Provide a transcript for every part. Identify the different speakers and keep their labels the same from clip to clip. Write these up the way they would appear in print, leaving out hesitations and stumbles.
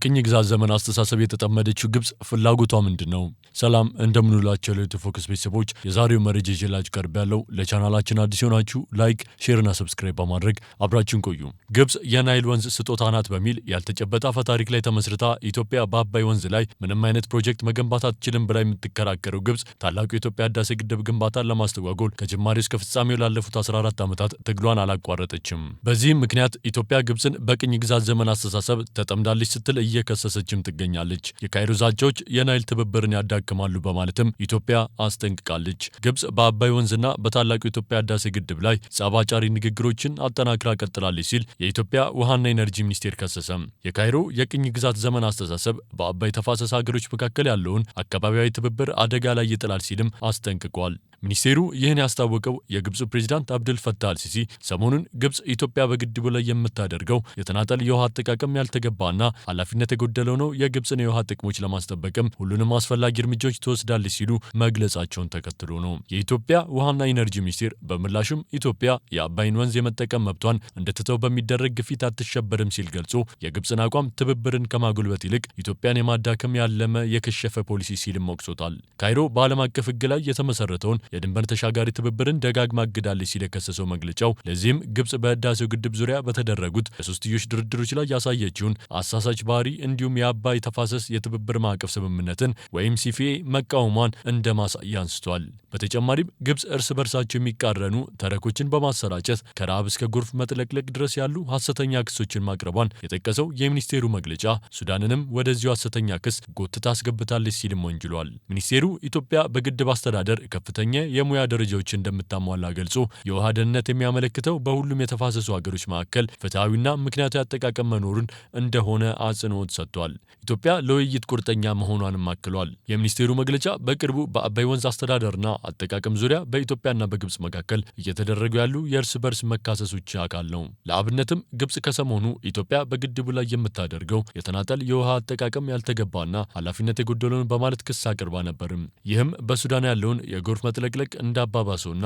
Speaker 1: በቅኝ ግዛት ዘመን አስተሳሰብ የተጠመደችው ግብጽ ፍላጎቷ ምንድነው? ሰላም እንደምንውላችሁ ለፎከስ ቤተሰቦች የዛሬው መረጃ ይዤላችሁ ቀርቤያለሁ። ለቻናላችን አዲስ ሆናችሁ ላይክ፣ ሼር እና ሰብስክራይብ በማድረግ አብራችሁን ቆዩ። ግብጽ የናይል ወንዝ ስጦታ ናት በሚል ያልተጨበጠ አፈ ታሪክ ላይ ተመስርታ ኢትዮጵያ በአባይ ወንዝ ላይ ምንም አይነት ፕሮጀክት መገንባት አትችልም ብላ የምትከራከረው ግብጽ ታላቁ የኢትዮጵያ ህዳሴ ግድብ ግንባታን ለማስተጓጎል ከጅማሬ እስከ ፍጻሜው ላለፉት 14 ዓመታት ትግሏን አላቋረጠችም። በዚህም ምክንያት ኢትዮጵያ ግብጽን በቅኝ ግዛት ዘመን አስተሳሰብ ተጠምዳለች ስትል እየከሰሰችም ትገኛለች። የካይሮ ዛቻዎች የናይል ትብብርን ያዳክማሉ በማለትም ኢትዮጵያ አስጠንቅቃለች። ግብጽ በአባይ ወንዝና በታላቁ የኢትዮጵያ ህዳሴ ግድብ ላይ ጸብ አጫሪ ንግግሮችን አጠናክራ ቀጥላለች ሲል የኢትዮጵያ ውሃና ኢነርጂ ሚኒስቴር ከሰሰም። የካይሮ የቅኝ ግዛት ዘመን አስተሳሰብ በአባይ ተፋሰስ ሀገሮች መካከል ያለውን አካባቢያዊ ትብብር አደጋ ላይ ይጥላል ሲልም አስጠንቅቋል። ሚኒስቴሩ ይህን ያስታወቀው የግብፁ ፕሬዝዳንት አብዱል ፈታህ አልሲሲ ሰሞኑን ግብጽ ኢትዮጵያ በግድቡ ላይ የምታደርገው የተናጠል የውሃ አጠቃቀም ያልተገባና ኃላፊነት የጎደለው ነው፣ የግብጽን የውሃ ጥቅሞች ለማስጠበቅም ሁሉንም አስፈላጊ እርምጃዎች ትወስዳለች ሲሉ መግለጻቸውን ተከትሎ ነው። የኢትዮጵያ ውሃና ኢነርጂ ሚኒስቴር በምላሹም ኢትዮጵያ የአባይን ወንዝ የመጠቀም መብቷን እንድትተው በሚደረግ ግፊት አትሸበርም ሲል ገልጾ የግብጽን አቋም ትብብርን ከማጎልበት ይልቅ ኢትዮጵያን የማዳከም ያለመ የከሸፈ ፖሊሲ ሲልም ወቅሶታል። ካይሮ በዓለም አቀፍ ሕግ ላይ የተመሰረተውን የድንበር ተሻጋሪ ትብብርን ደጋግማ አግዳለች ሲል የከሰሰው መግለጫው ለዚህም ግብጽ በህዳሴው ግድብ ዙሪያ በተደረጉት የሶስትዮሽ ድርድሮች ላይ ያሳየችውን አሳሳች ባህሪ እንዲሁም የአባይ ተፋሰስ የትብብር ማዕቀፍ ስምምነትን ወይም ሲፒኤ መቃወሟን እንደ ማሳያ አንስቷል። በተጨማሪም ግብጽ እርስ በርሳቸው የሚቃረኑ ተረኮችን በማሰራጨት ከረሃብ እስከ ጎርፍ መጥለቅለቅ ድረስ ያሉ ሐሰተኛ ክሶችን ማቅረቧን የጠቀሰው የሚኒስቴሩ መግለጫ ሱዳንንም ወደዚሁ ሐሰተኛ ክስ ጎትታ አስገብታለች ሲልም ወንጅሏል። ሚኒስቴሩ ኢትዮጵያ በግድብ አስተዳደር ከፍተኛ የሙያ ደረጃዎች እንደምታሟላ ገልጾ የውሃ ደህንነት የሚያመለክተው በሁሉም የተፋሰሱ ሀገሮች መካከል ፍትሐዊና ምክንያታዊ አጠቃቀም መኖሩን እንደሆነ አጽንኦት ሰጥቷል። ኢትዮጵያ ለውይይት ቁርጠኛ መሆኗንም አክሏል። የሚኒስቴሩ መግለጫ በቅርቡ በአባይ ወንዝ አስተዳደርና አጠቃቀም ዙሪያ በኢትዮጵያና በግብጽ መካከል እየተደረጉ ያሉ የእርስ በርስ መካሰሶች አካል ነው። ለአብነትም ግብጽ ከሰሞኑ ኢትዮጵያ በግድቡ ላይ የምታደርገው የተናጠል የውሃ አጠቃቀም ያልተገባና ኃላፊነት የጎደለውን በማለት ክስ አቅርባ ነበርም። ይህም በሱዳን ያለውን የጎርፍ መጥለቅለቅ እንዳባባሰውና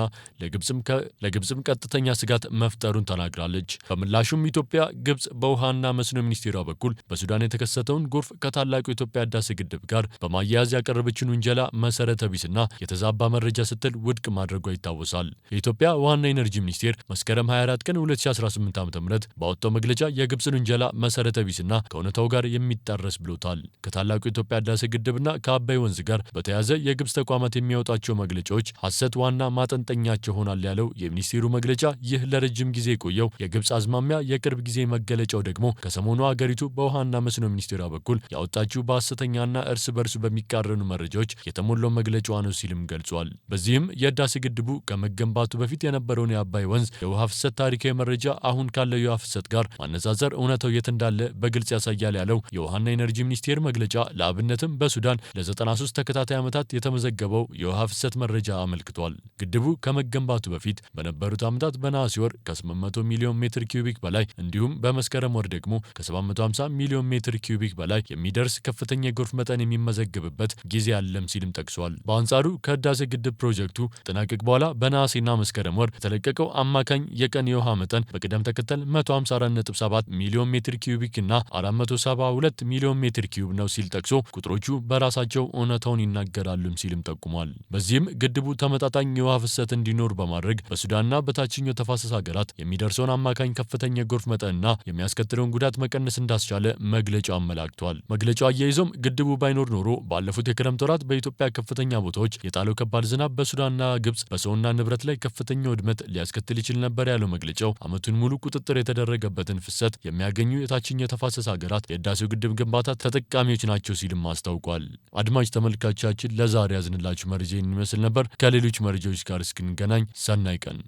Speaker 1: ለግብጽም ቀጥተኛ ስጋት መፍጠሩን ተናግራለች። በምላሹም ኢትዮጵያ ግብጽ በውሃና መስኖ ሚኒስቴሯ በኩል በሱዳን የተከሰተውን ጎርፍ ከታላቁ የኢትዮጵያ ህዳሴ ግድብ ጋር በማያያዝ ያቀረበችውን ውንጀላ መሰረተ ቢስና የተዛባ መረጃ ስትል ውድቅ ማድረጓ ይታወሳል። የኢትዮጵያ ውሃና ኢነርጂ ሚኒስቴር መስከረም 24 ቀን 2018 ዓ.ም ባወጣው መግለጫ የግብጽን ውንጀላ መሰረተ ቢስና ከእውነታው ጋር የሚጣረስ ብሎታል። ከታላቁ የኢትዮጵያ ህዳሴ ግድብና ከአባይ ወንዝ ጋር በተያያዘ የግብጽ ተቋማት የሚያወጣቸው መግለጫዎች ሐሰት ዋና ማጠንጠኛቸው ሆናል ያለው የሚኒስቴሩ መግለጫ ይህ ለረጅም ጊዜ የቆየው የግብጽ አዝማሚያ የቅርብ ጊዜ መገለጫው ደግሞ ከሰሞኑ አገሪቱ በውሃና መስኖ ሚኒስቴሯ በኩል ያወጣችው በሐሰተኛና እርስ በርሱ በሚቃረኑ መረጃዎች የተሞላው መግለጫዋ ነው ሲልም ገልጿል። በዚህም የህዳሴ ግድቡ ከመገንባቱ በፊት የነበረውን የአባይ ወንዝ የውሃ ፍሰት ታሪካዊ መረጃ አሁን ካለው የውሃ ፍሰት ጋር ማነጻጸር እውነታው የት እንዳለ በግልጽ ያሳያል ያለው የውሃና ኢነርጂ ሚኒስቴር መግለጫ ለአብነትም በሱዳን ለ93 ተከታታይ ዓመታት የተመዘገበው የውሃ ፍሰት መረጃ አመልክቷል። ግድቡ ከመገንባቱ በፊት በነበሩት ዓመታት በነሐሴ ወር ከ800 ሚሊዮን ሜትር ኪዩቢክ በላይ እንዲሁም በመስከረም ወር ደግሞ ከ750 ሚሊዮን ሜትር ኪዩቢክ በላይ የሚደርስ ከፍተኛ የጎርፍ መጠን የሚመዘገብበት ጊዜ አለም ሲልም ጠቅሷል። በአንጻሩ ከህዳሴ ግድብ ፕሮጀክቱ ጥናቅቅ በኋላ በነሐሴና መስከረም ወር የተለቀቀው አማካኝ የቀን የውሃ መጠን በቅደም ተከተል 154.7 ሚሊዮን ሜትር ኪዩቢክ እና 472 ሚሊዮን ሜትር ኪዩብ ነው ሲል ጠቅሶ ቁጥሮቹ በራሳቸው እውነታውን ይናገራሉም ሲልም ጠቁሟል። በዚህም ግድቡ ተመጣጣኝ የውሃ ፍሰት እንዲኖር በማድረግ በሱዳንና በታችኛው ተፋሰስ ሀገራት የሚደርሰውን አማካኝ ከፍተኛ የጎርፍ መጠንና የሚያስከትለውን ጉዳት መቀነስ እንዳስቻለ መግለጫው አመላክቷል። መግለጫው አያይዞም ግድቡ ባይኖር ኖሮ ባለፉት የክረምት ወራት በኢትዮጵያ ከፍተኛ ቦታዎች የጣለው ከባድ ዝናብ በሱዳንና ግብጽ በሰውና ንብረት ላይ ከፍተኛ ውድመት ሊያስከትል ይችል ነበር ያለው መግለጫው ዓመቱን ሙሉ ቁጥጥር የተደረገበትን ፍሰት የሚያገኙ የታችኛው ተፋሰስ ሀገራት የህዳሴው ግድብ ግንባታ ተጠቃሚዎች ናቸው ሲልም አስታውቋል። አድማጭ ተመልካቾቻችን ለዛሬ ያዝንላችሁ መረጃ ይመስል ነበር። ከሌሎች መረጃዎች ጋር እስክንገናኝ ሰናይ ቀን